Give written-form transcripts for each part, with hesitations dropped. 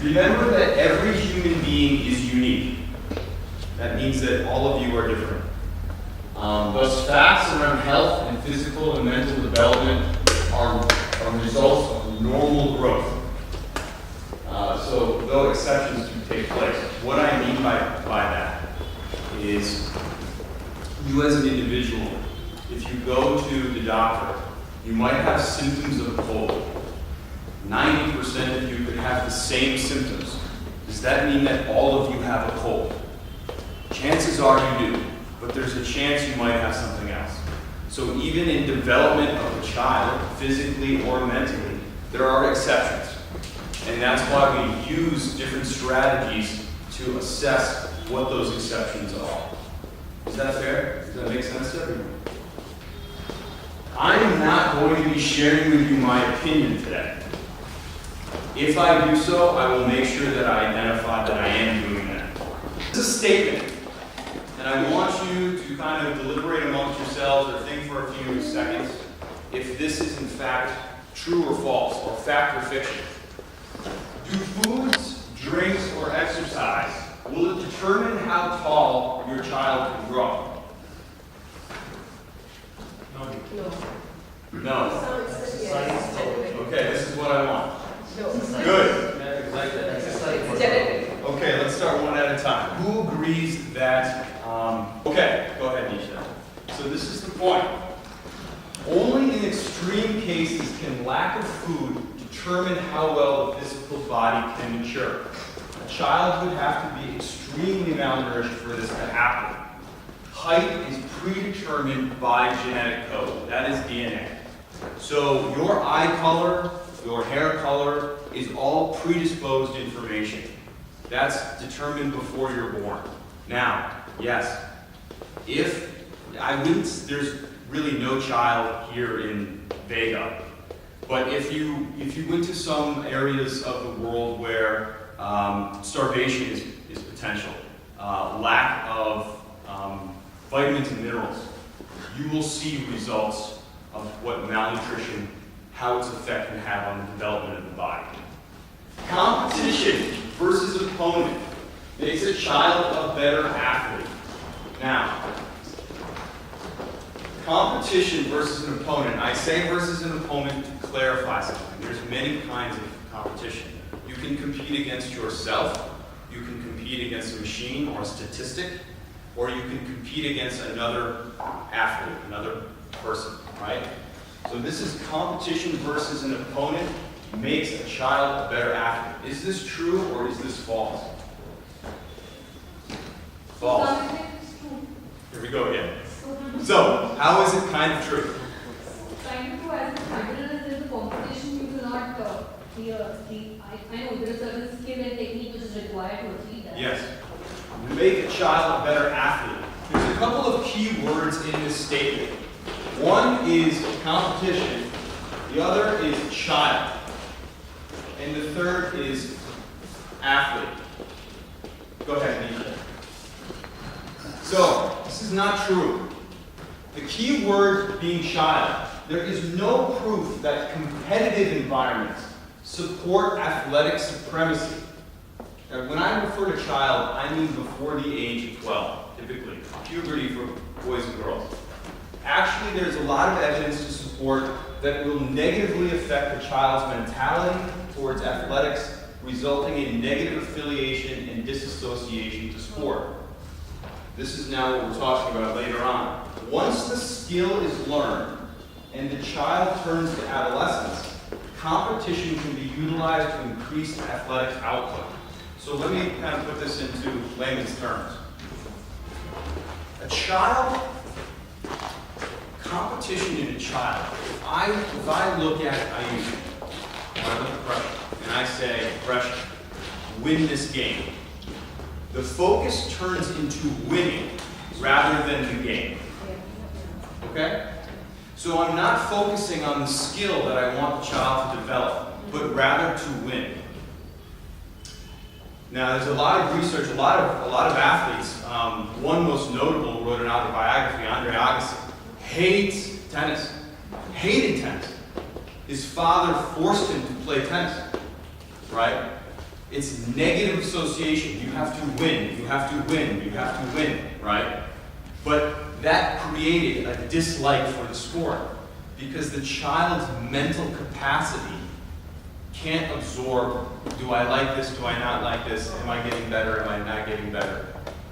Remember that every human being is unique. That means that all of you are different. Thus, facts around health and physical and mental development are results of normal growth. So, though exceptions do take place, what I mean by that is you as an individual, if you go to the doctor, you might have symptoms of a cold. 90% of you could have the same symptoms. Does that mean that all of you have a cold? Chances are you do, but there's a chance you might have something else. So even in development of a child, physically or mentally, there are exceptions. And that's why we use different strategies to assess what those exceptions are. Is that fair? Does that make sense to everyone? I am not going to be sharing with you my opinion today. If I do so, I will make sure that I identify that I am doing that. This is a statement, and I want you to kind of deliberate amongst yourselves or think for a few seconds if this is in fact true or false, or fact or fiction. Do foods, drinks, or exercise, will it determine how tall your child can grow? No. Okay, this is what I want. Good. Okay, let's start one at a time. Who agrees that, okay, go ahead, Nisha. So this is the point. Only in extreme cases can lack of food determine how well the physical body can mature. A child would have to be extremely malnourished for this to happen. Height is predetermined by genetic code. That is DNA. So your eye color, your hair color is all predisposed information. That's determined before you're born. Now, yes, there's really no child here in Vega, but if you went to some areas of the world where starvation is potential, lack of vitamins and minerals, you will see results of what malnutrition, how its effect can have on the development of the body. Competition versus opponent makes a child a better athlete. Now, competition versus an opponent. I say versus an opponent to clarify something. There's many kinds of competition. You can compete against yourself, you can compete against a machine or a statistic, or you can compete against another athlete, another person, right? So this is competition versus an opponent makes a child a better athlete. Is this true or is this false? False. Here we go again. So, how is it kind of true? Kind of true as a consider there's a competition you cannot I know there is a certain skill and technique which is required to achieve that. Yes. Make a child a better athlete. There's a couple of key words in this statement. One is competition, the other is child, and the third is athlete. Go ahead, Nisha. So, this is not true. The key word being child. There is no proof that competitive environments support athletic supremacy. Now, when I refer to child, I mean before the age of 12, typically. Puberty for boys and girls. Actually, there's a lot of evidence to support that it will negatively affect the child's mentality towards athletics, resulting in negative affiliation and disassociation to sport. This is now what we're talking about later on. Once the skill is learned and the child turns to adolescence, competition can be utilized to increase athletic output. So let me kind of put this into layman's terms. Competition in a child. If I look at Ayush, or I look at Pressure, and I say, Pressure, win this game. The focus turns into winning rather than the game. Okay? So I'm not focusing on the skill that I want the child to develop, but rather to win. Now, there's a lot of research, a lot of athletes. One most notable wrote an autobiography, Andre Agassi. Hates tennis. Hated tennis. His father forced him to play tennis. Right? It's negative association. You have to win, you have to win, you have to win, right? But that created a dislike for the sport because the child's mental capacity can't absorb, do I like this, do I not like this, am I getting better, am I not getting better?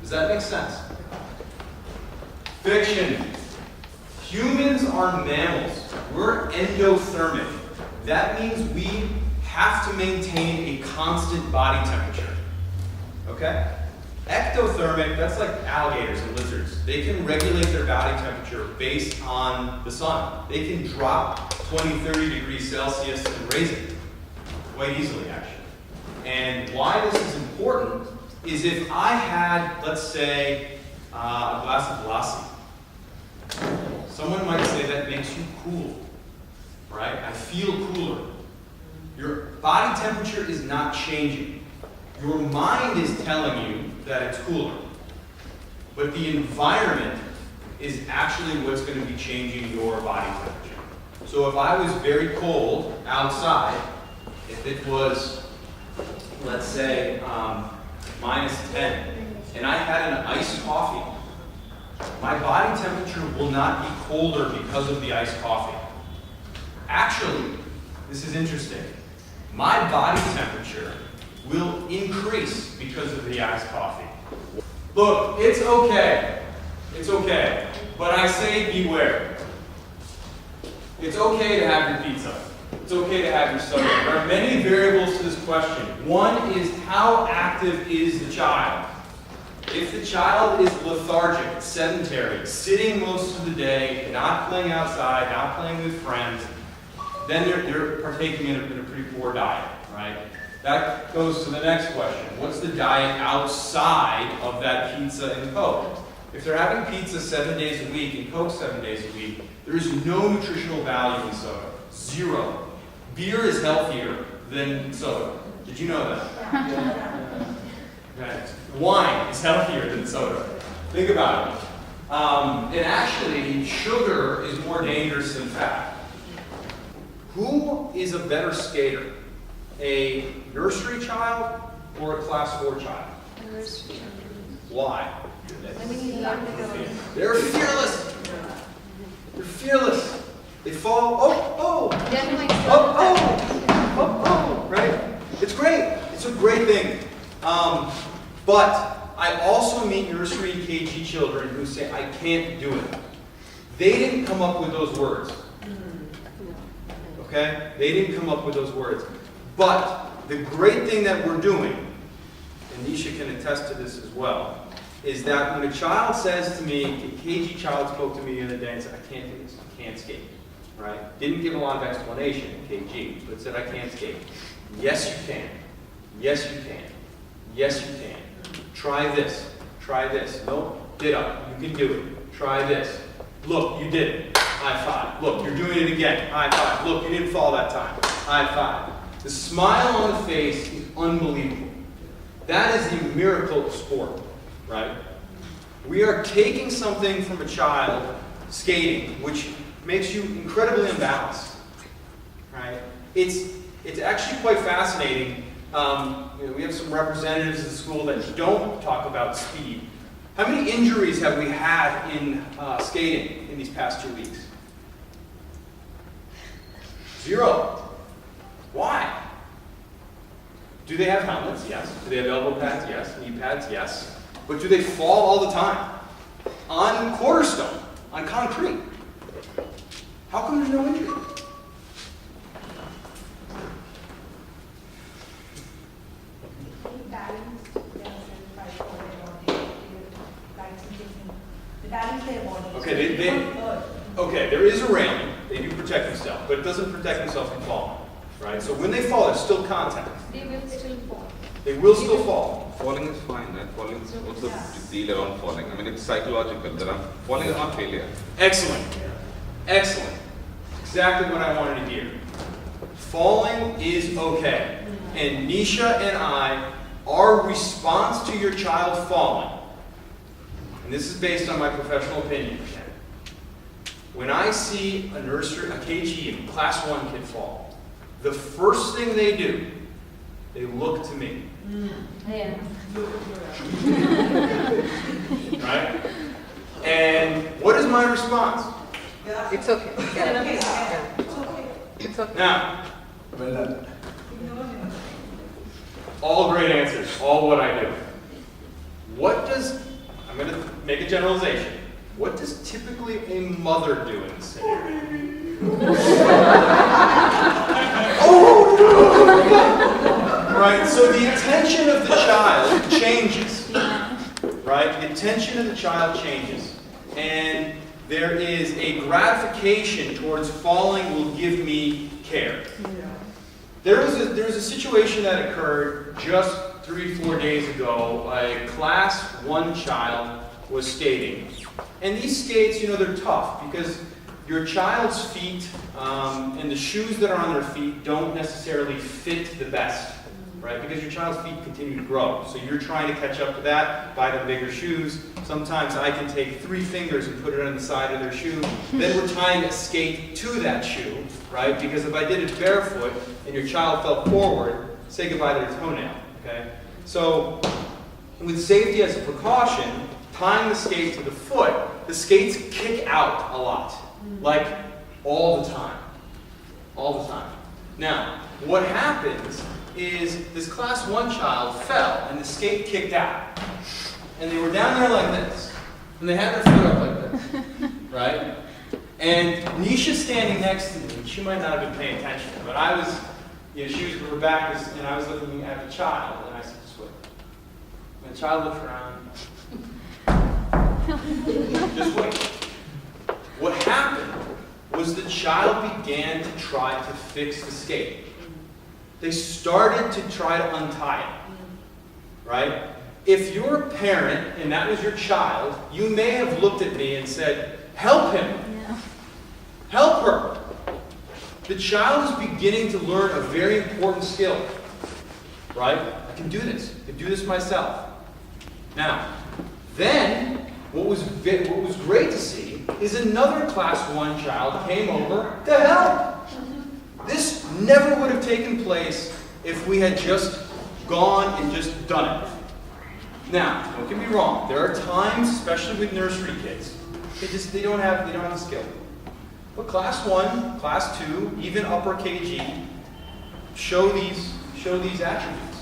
Does that make sense? Fiction. Humans are mammals. We're endothermic. That means we have to maintain a constant body temperature. Okay? Ectothermic, that's like alligators and lizards. They can regulate their body temperature based on the sun. They can drop 20, 30 degrees Celsius and raise it quite easily, actually. And why this is important is if I had, let's say, a glass of lassi, someone might say that makes you cool, right? I feel cooler. Your body temperature is not changing. Your mind is telling you that it's cooler. But the environment is actually what's going to be changing your body temperature. So if I was very cold outside, if it was, let's say, -10, and I had an iced coffee, my body temperature will not be colder because of the iced coffee. Actually, this is interesting. My body temperature will increase because of the iced coffee. Look, it's okay. It's okay. But I say beware. It's okay to have your pizza. It's okay to have your soda. There are many variables to this question. One is how active is the child? If the child is lethargic, sedentary, sitting most of the day, not playing outside, not playing with friends, then they're partaking in a pretty poor diet, right? That goes to the next question. What's the diet outside of that pizza and Coke? If they're having pizza 7 days a week and Coke 7 days a week, there is no nutritional value in soda. Zero. Beer is healthier than soda. Did you know that? Okay. Wine is healthier than soda. Think about it. And actually, sugar is more dangerous than fat. Who is a better skater? A nursery child or a class 4 child? A nursery. Why? I mean, They're fearless. They're fearless. They fall, right? It's great. It's a great thing. But I also meet nursery and KG children who say, I can't do it. They didn't come up with those words. Okay? They didn't come up with those words. But the great thing that we're doing, and Nisha can attest to this as well, is that when a child says to me, a KG child spoke to me the other day and said, I can't do this, I can't skate. Right? Didn't give a lot of explanation in KG, but said, I can't skate. Yes, you can. Yes, you can. Yes, you can. Try this. Try this. No, get up. You can do it. Try this. Look, you did it. High five. Look, you're doing it again. High five. Look, you didn't fall that time. High five. The smile on the face is unbelievable. That is the miracle of sport, right? We are taking something from a child, skating, which makes you incredibly imbalanced, right? It's actually quite fascinating. We have some representatives at the school that don't talk about speed. How many injuries have we had in skating in these past 2 weeks? 0. Why? Do they have helmets? Yes. Do they have elbow pads? Yes. Knee pads? Yes. But do they fall all the time? On quarterstone, on concrete. How come there's no injury? Okay, there is a railing. They do protect themselves, but it doesn't protect themselves from falling. Right? So when they fall, there's still contact. They will still fall. They will still fall. Falling is fine, right? Falling is also deal around falling. I mean, it's psychological. Falling is not failure. Excellent. Excellent. Exactly what I wanted to hear. Falling is okay. And Nisha and I, our response to your child falling, and this is based on my professional opinion, when I see a nursery, a KG, class 1 kid fall, the first thing they do They look to me. Yeah. Right? And what is my response? It's okay. Yeah. It's okay. Now, Well done. all great answers, all what I do. What does, I'm going to make a generalization. What does typically a mother do in this scenario? Right, so the attention of the child changes. Right, the attention of the child changes. And there is a gratification towards falling will give me care. There was a situation that occurred just 3-4 days ago. A class 1 child was skating. And these skates, you know, they're tough because your child's feet and the shoes that are on their feet don't necessarily fit the best, right? Because your child's feet continue to grow. So you're trying to catch up to that, buy them bigger shoes. Sometimes I can take 3 fingers and put it on the side of their shoe. Then we're tying a skate to that shoe, right? Because if I did it barefoot and your child fell forward, say goodbye to their toenail, okay? So with safety as a precaution, tying the skate to the foot, the skates kick out a lot. Like all the time. All the time. Now, what happens is this class 1 child fell and the skate kicked out. And they were down there like this. And they had their foot up like this. Right? And Nisha's standing next to me. She might not have been paying attention, but I was, you know, her back was, and I was looking at the child, and I said, just wait. And the child looked around. Just wait. What happened was the child began to try to fix the skate. They started to try to untie it, right? If you're a parent and that was your child, you may have looked at me and said, help him. Yeah. Help her. The child is beginning to learn a very important skill, right? I can do this. I can do this myself. Now, then, what was great to see is another class 1 child came over to help. This never would have taken place if we had just gone and just done it. Now, don't get me wrong. There are times, especially with nursery kids, they don't have the skill. But class 1, class 2, even upper KG show these attributes.